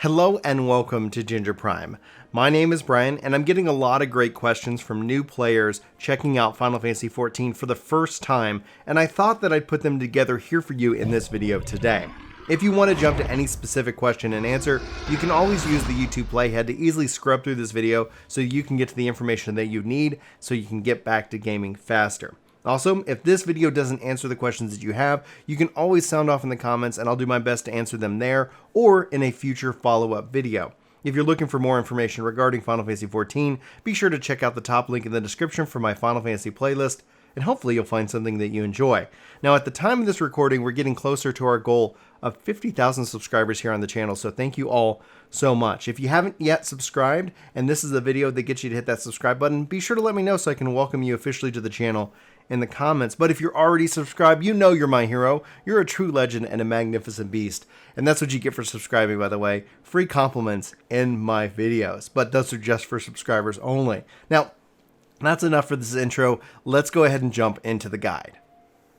Hello and welcome to Ginger Prime. My name is Brian and I'm getting a lot of great questions from new players checking out Final Fantasy XIV for the first time, and I thought that I'd put them together here for you in this video today. If you want to jump to any specific question and answer, you can always use the YouTube playhead to easily scrub through this video so you can get to the information that you need so you can get back to gaming faster. Also, if this video doesn't answer the questions that you have, you can always sound off in the comments and I'll do my best to answer them there or in a future follow-up video. If you're looking for more information regarding Final Fantasy XIV, be sure to check out the top link in the description for my Final Fantasy playlist, and hopefully you'll find something that you enjoy. Now, at the time of this recording, we're getting closer to our goal of 50,000 subscribers here on the channel, so thank you all so much. If you haven't yet subscribed, and this is a video that gets you to hit that subscribe button, be sure to let me know so I can welcome you officially to the channel in the comments. But if you're already subscribed, you know you're my hero. You're a true legend and a magnificent beast. And that's what you get for subscribing, by the way. Free compliments in my videos. But those are just for subscribers only. Now, that's enough for this intro. Let's go ahead and jump into the guide.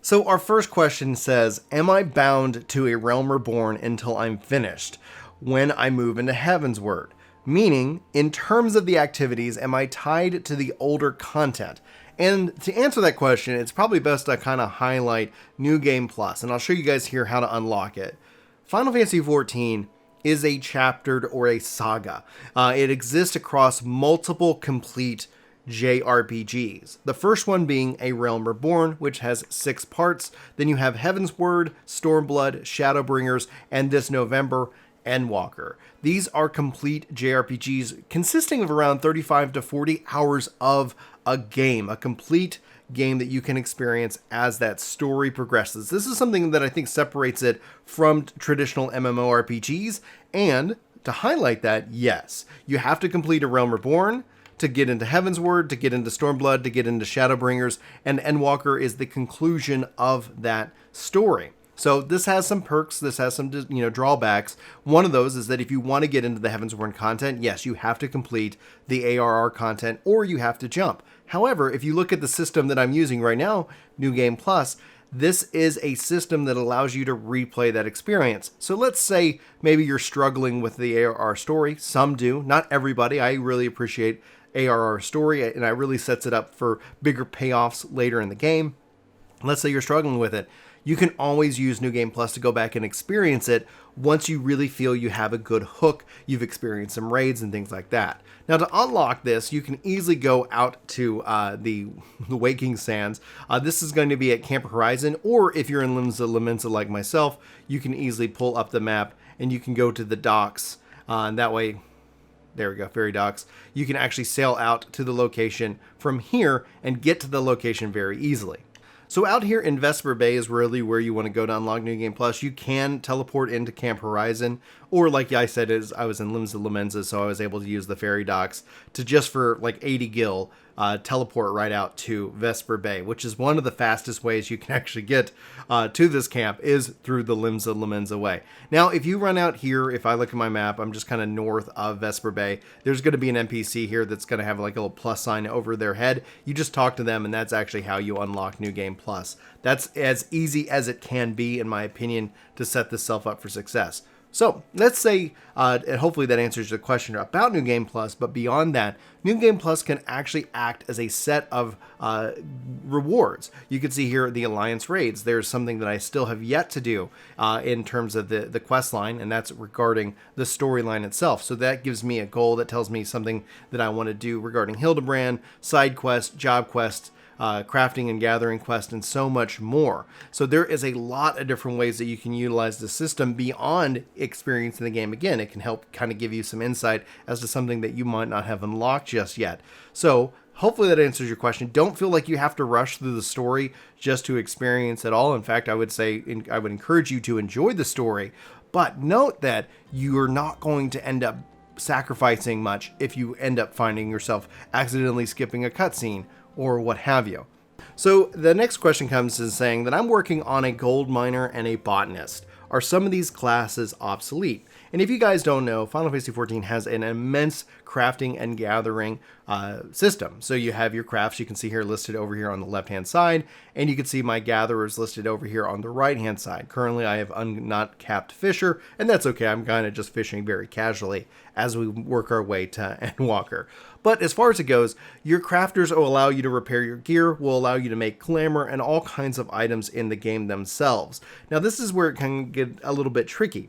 So our first question says, am I bound to a Realm Reborn until I'm finished when I move into Heavensward? Meaning, in terms of the activities, am I tied to the older content? And to answer that question, it's probably best to kind of highlight New Game Plus, and I'll show you guys here how to unlock it. Final Fantasy XIV is a chaptered or a saga. It exists across multiple complete JRPGs. The first one being A Realm Reborn, which has 6 parts. Then you have Heavensward, Stormblood, Shadowbringers, and this November, Endwalker. These are complete JRPGs consisting of around 35 to 40 hours of a game, a complete game that you can experience as that story progresses. This is something that I think separates it from traditional MMORPGs, and to highlight that, yes, you have to complete A Realm Reborn to get into Heavensward, to get into Stormblood, to get into Shadowbringers, and Endwalker is the conclusion of that story. So this has some perks, this has some drawbacks. One of those is that if you want to get into the Heavensward content, yes, you have to complete the ARR content or you have to jump. However, if you look at the system that I'm using right now, New Game Plus, this is a system that allows you to replay that experience. So let's say maybe you're struggling with the ARR story. Some do, not everybody. I really appreciate ARR story and it really sets it up for bigger payoffs later in the game. Let's say you're struggling with it. You can always use New Game Plus to go back and experience it once you really feel you have a good hook, you've experienced some raids and things like that. Now, to unlock this, you can easily go out to the Waking Sands. This is going to be at Camp Horizon, or if you're in Limsa like myself, you can easily pull up the map and you can go to the docks. And that way, there we go, ferry docks. You can actually sail out to the location from here and get to the location very easily. So out here in Vesper Bay is really where you want to go to unlock New Game Plus. You can teleport into Camp Horizon, or like I said, I was in Limsa, so I was able to use the ferry docks to just for like 80 gil, teleport right out to Vesper Bay, which is one of the fastest ways you can actually get to this camp is through the Limsa way. Now, if you run out here, if I look at my map, I'm just kind of north of Vesper Bay. There's going to be an NPC here that's going to have like a little plus sign over their head. You just talk to them, and that's actually how you unlock New Game Plus. That's as easy as it can be, in my opinion, to set this self up for success. So let's say, and hopefully that answers the question about New Game Plus, but beyond that, New Game Plus can actually act as a set of rewards. You can see here the Alliance raids. There's something that I still have yet to do in terms of the quest line, and that's regarding the storyline itself. So that gives me a goal that tells me something that I want to do regarding Hildebrand, side quests, job quests, crafting and gathering quest, and so much more. So there is a lot of different ways that you can utilize the system beyond experiencing the game. Again, it can help kind of give you some insight as to something that you might not have unlocked just yet. So hopefully that answers your question. Don't feel like you have to rush through the story just to experience it all. In fact, I would say, I would encourage you to enjoy the story, but note that you're not going to end up sacrificing much if you end up finding yourself accidentally skipping a cutscene or what have you. So the next question comes is saying that I'm working on a gold miner and a botanist. Are some of these classes obsolete? And if you guys don't know, Final Fantasy XIV has an immense crafting and gathering system. So you have your crafts, you can see here listed over here on the left hand side, and you can see my gatherers listed over here on the right hand side. Currently I have not capped fisher, and that's okay. I'm kind of just fishing very casually as we work our way to Endwalker. But as far as it goes, your crafters will allow you to repair your gear, will allow you to make glamour and all kinds of items in the game themselves. Now this is where it can get a little bit tricky.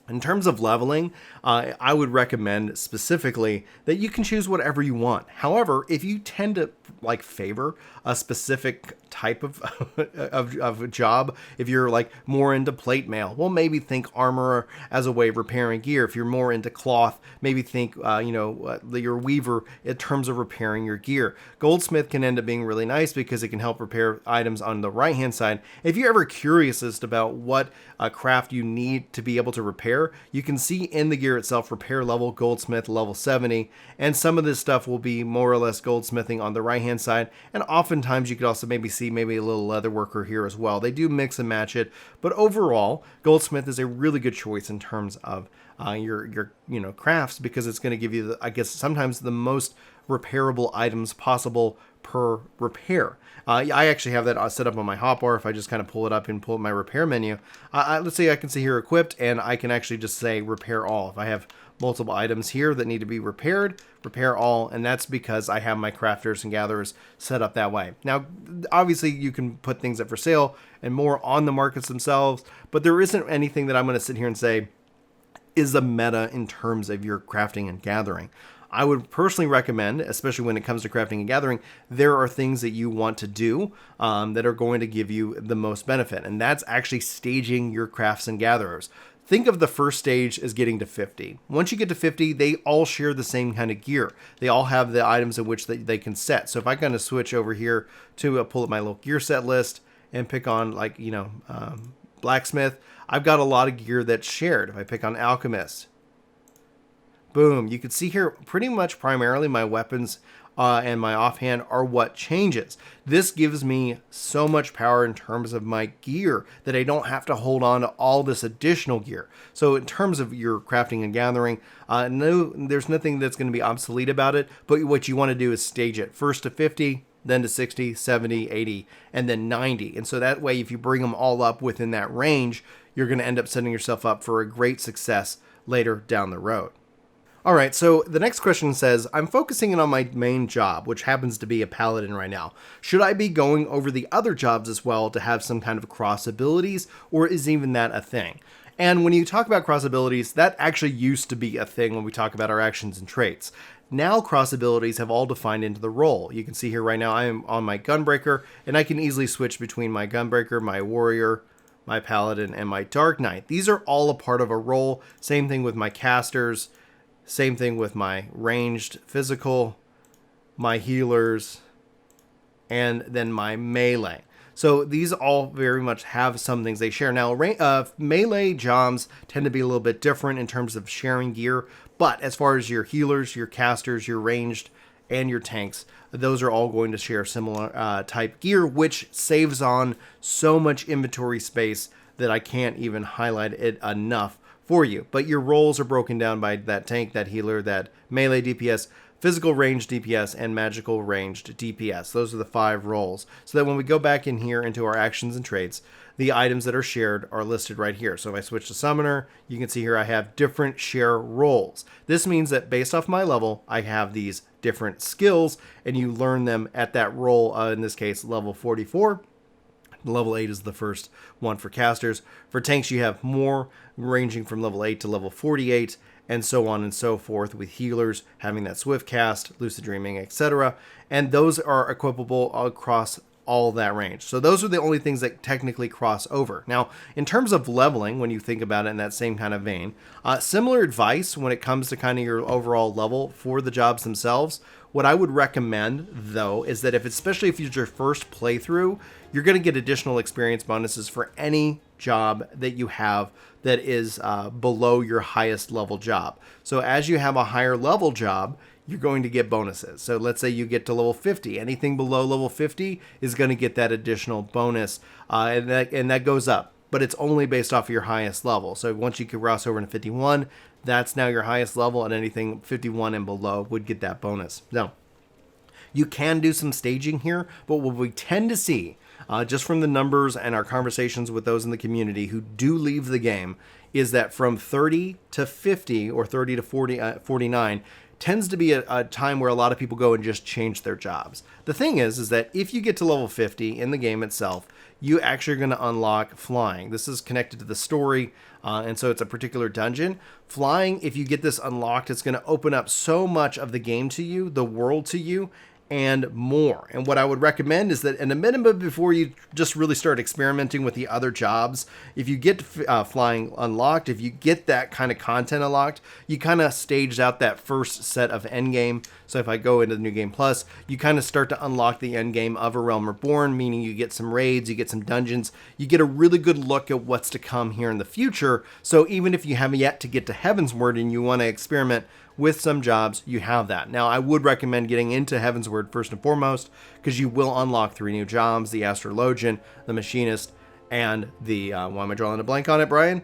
In terms of leveling, I would recommend specifically that you can choose whatever you want. However, if you tend to favor a specific type of of job, if you're more into plate mail, well, maybe think armorer as a way of repairing gear. If you're more into cloth, maybe think your weaver in terms of repairing your gear. Goldsmith can end up being really nice because it can help repair items on the right hand side. If you're ever curious as to about what craft you need to be able to repair, you can see in the gear itself repair level goldsmith level 70, and some of this stuff will be more or less goldsmithing on the right hand side, and oftentimes you could also maybe see a little leather worker here as well. They do mix and match it, but overall goldsmith is a really good choice in terms of your crafts, because it's going to give you I guess sometimes the most repairable items possible per repair. I actually have that set up on my hotbar. If I just kind of pull it up and pull up my repair menu, let's say I can see here equipped, and I can actually just say repair all. If I have multiple items here that need to be repaired, repair all, and that's because I have my crafters and gatherers set up that way. Now, obviously, you can put things up for sale and more on the markets themselves, but there isn't anything that I'm going to sit here and say is the meta in terms of your crafting and gathering. I would personally recommend, especially when it comes to crafting and gathering, there are things that you want to do that are going to give you the most benefit, and that's actually staging your crafts and gatherers. Think of the first stage as getting to 50. Once you get to 50, they all share the same kind of gear. They all have the items in which they can set. So if I kind of switch over here to pull up my little gear set list and pick on blacksmith, I've got a lot of gear that's shared. If I pick on alchemist, boom, you can see here pretty much primarily my weapons and my offhand are what changes. This gives me so much power in terms of my gear that I don't have to hold on to all this additional gear. So in terms of your crafting and gathering, no, there's nothing that's going to be obsolete about it, but what you want to do is stage it first to 50, then to 60, 70, 80, and then 90. And so that way, if you bring them all up within that range, you're going to end up setting yourself up for a great success later down the road. All right, so the next question says, I'm focusing in on my main job, which happens to be a paladin right now. Should I be going over the other jobs as well to have some kind of cross abilities, or is even that a thing? And when you talk about cross abilities, that actually used to be a thing when we talk about our actions and traits. Now cross abilities have all defined into the role. You can see here right now I am on my Gunbreaker, and I can easily switch between my Gunbreaker, my Warrior, my Paladin, and my Dark Knight. These are all a part of a role. Same thing with my casters. Same thing with my ranged physical, my healers, and then my melee. So these all very much have some things they share. Now, melee jobs tend to be a little bit different in terms of sharing gear, but as far as your healers, your casters, your ranged, and your tanks, those are all going to share similar type gear, which saves on so much inventory space that I can't even highlight it enough for you. But your roles are broken down by that tank, that healer, that melee DPS, physical ranged DPS, and magical ranged DPS. Those are the 5 roles. So that when we go back in here into our actions and traits, the items that are shared are listed right here. So if I switch to summoner, you can see here I have different share roles. This means that based off my level, I have these different skills, and you learn them at that role, in this case, level 44. Level 8 is the first one for casters. For tanks, you have more, ranging from level 8 to level 48, and so on and so forth, with healers having that swift cast, lucid dreaming, etc. And those are equipable across all that range. So those are the only things that technically cross over. Now, in terms of leveling, when you think about it in that same kind of vein, similar advice when it comes to kind of your overall level for the jobs themselves. What I would recommend, though, is that especially if it's your first playthrough, you're going to get additional experience bonuses for any job that you have that is below your highest level job. So as you have a higher level job, you're going to get bonuses. So let's say you get to level 50. Anything below level 50 is going to get that additional bonus, and that goes up. but it's only based off of your highest level. So once you cross over into 51, that's now your highest level, and anything 51 and below would get that bonus. Now, you can do some staging here, but what we tend to see, just from the numbers and our conversations with those in the community who do leave the game, is that from 30 to 50 or 30 to 49 tends to be a time where a lot of people go and just change their jobs. The thing is that if you get to level 50 in the game itself, you actually are going to unlock flying. This is connected to the story, and so it's a particular dungeon. Flying, if you get this unlocked, it's going to open up so much of the game to you, the world to you, and more. And what I would recommend is that in a minimum, before you just really start experimenting with the other jobs, if you get flying unlocked, if you get that kind of content unlocked, you kind of stage out that first set of endgame. So if I go into the New Game Plus, you kind of start to unlock the endgame of A Realm Reborn, meaning you get some raids, you get some dungeons, you get a really good look at what's to come here in the future. So even if you haven't yet to get to Heavensward and you want to experiment with some jobs, you have that. Now, I would recommend getting into Heavensward first and foremost, because you will unlock 3 new jobs: the Astrologian, the Machinist, and the, why am I drawing a blank on it, Brian?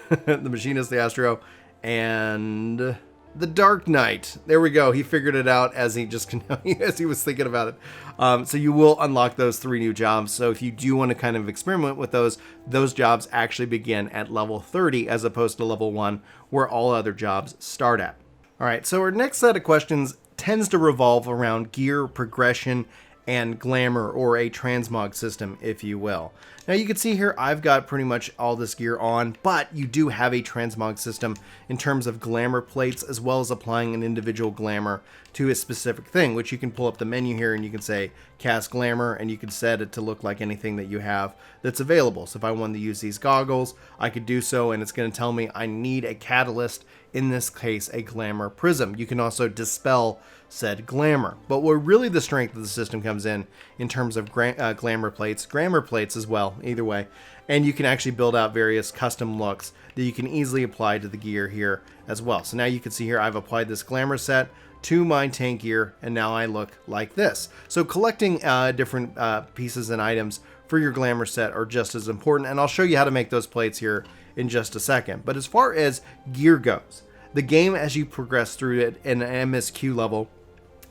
The Machinist, the Astro, and the Dark Knight. There we go. He figured it out as he was thinking about it. So you will unlock those 3 new jobs. So if you do want to kind of experiment with those jobs actually begin at level 30 as opposed to level 1, where all other jobs start at. All right, so our next set of questions tends to revolve around gear progression and glamour, or a transmog system, if you will. Now you can see here I've got pretty much all this gear on, but you do have a transmog system in terms of glamour plates, as well as applying an individual glamour to a specific thing, which you can pull up the menu here and you can say cast glamour, and you can set it to look like anything that you have that's available. So if I wanted to use these goggles, I could do so, and it's going to tell me I need a catalyst, in this case a glamour prism. You can also dispel said glamour. But where really the strength of the system comes in terms of glamour plates as well, either way, and you can actually build out various custom looks that you can easily apply to the gear here as well. So now you can see here I've applied this glamour set to my tank gear, and now I look like this. So collecting different pieces and items for your glamour set are just as important, and I'll show you how to make those plates here in just a second. But as far as gear goes, the game, as you progress through it in an MSQ level,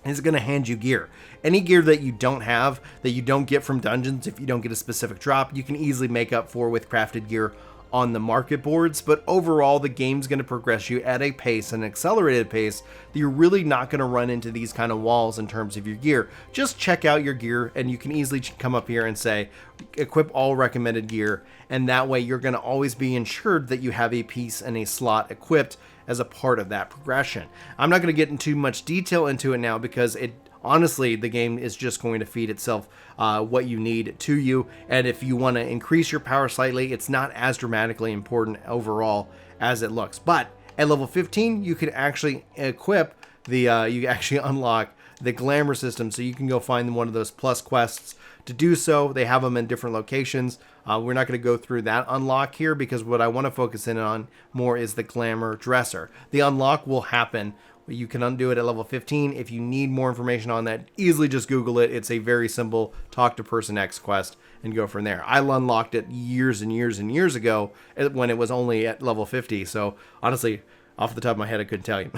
is going to hand you gear. Any gear that you don't have, that you don't get from dungeons, if you don't get a specific drop, you can easily make up for with crafted gear on the market boards. But overall, the game's going to progress you at a pace, an accelerated pace, that you're really not going to run into these kind of walls in terms of your gear. Just check out your gear, and you can easily come up here and say equip all recommended gear, and that way you're going to always be ensured that you have a piece and a slot equipped as a part of that progression. I'm not going to get into much detail into it now, because honestly, the game is just going to feed itself what you need to you. And if you want to increase your power slightly, it's not as dramatically important overall as it looks. But at level 15, you can actually equip you actually unlock the glamour system, so you can go find one of those plus quests to do so. They have them in different locations. We're not going to go through that unlock here, because what I want to focus in on more is the glamour dresser. The unlock will happen. You can undo it at level 15. If you need more information on that, easily just Google it. It's a very simple talk to person X quest and go from there. I unlocked it years and years and years ago when it was only at level 50. So honestly, off the top of my head, I couldn't tell you.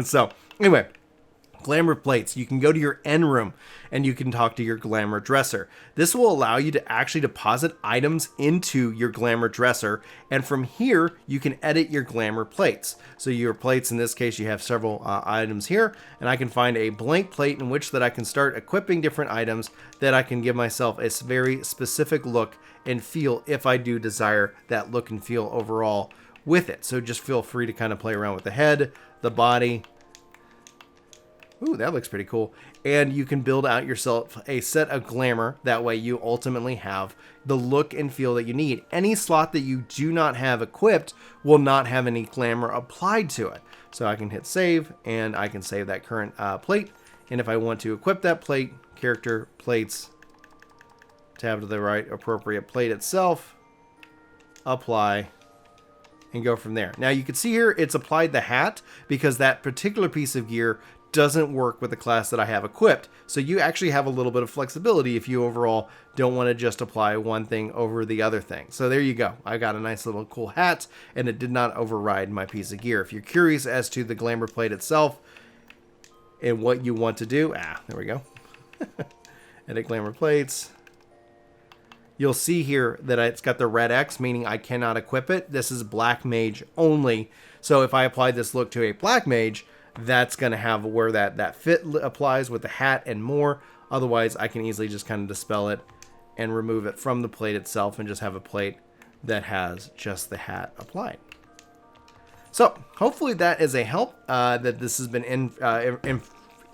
So anyway, glamour plates. You can go to your end room and you can talk to your glamour dresser. This will allow you to actually deposit items into your glamour dresser, and from here you can edit your glamour plates. So your plates, in this case, you have several items here, and I can find a blank plate in which that I can start equipping different items that I can give myself a very specific look and feel if I do desire that look and feel overall with it. So just feel free to kind of play around with the head, the body. Ooh, that looks pretty cool. And you can build out yourself a set of glamour. That way you ultimately have the look and feel that you need. Any slot that you do not have equipped will not have any glamour applied to it. So I can hit save, and I can save that current plate. And if I want to equip that plate, character plates, tab to the right, appropriate plate itself, apply, and go from there. Now you can see here it's applied the hat, because that particular piece of gear doesn't work with the class that I have equipped. So you actually have a little bit of flexibility if you overall don't want to just apply one thing over the other thing. So there you go. I got a nice little cool hat, and it did not override my piece of gear. If you're curious as to the glamour plate itself and what you want to do, there we go. Edit glamour plates. You'll see here that it's got the red X, meaning I cannot equip it. This is black mage only. So if I apply this look to a black mage, that's going to have where that fit applies with the hat and more. Otherwise, I can easily just kind of dispel it and remove it from the plate itself and just have a plate that has just the hat applied. So hopefully that is a help, that this has been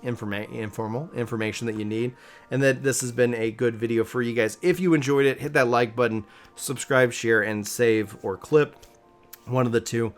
informal information that you need, and that this has been a good video for you guys. If you enjoyed it, hit that like button, subscribe, share, and save or clip. One of the two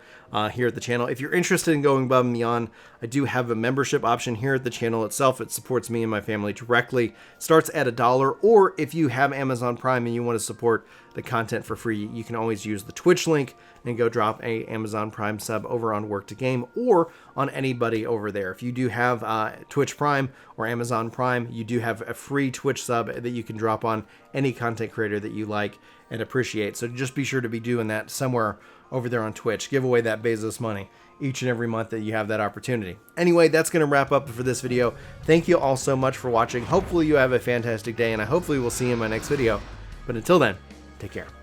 here at the channel. If you're interested in going above and beyond, I do have a membership option here at the channel itself. It supports me and my family directly. Starts at $1, or if you have Amazon Prime and you want to support the content for free, you can always use the Twitch link and go drop a Amazon Prime sub over on Work to Game or on anybody over there. If you do have Twitch Prime or Amazon Prime, you do have a free Twitch sub that you can drop on any content creator that you like and appreciate. So just be sure to be doing that somewhere over there on Twitch. Give away that Bezos money each and every month that you have that opportunity. Anyway, that's going to wrap up for this video. Thank you all so much for watching. Hopefully you have a fantastic day, and I hopefully will see you in my next video. But until then, take care.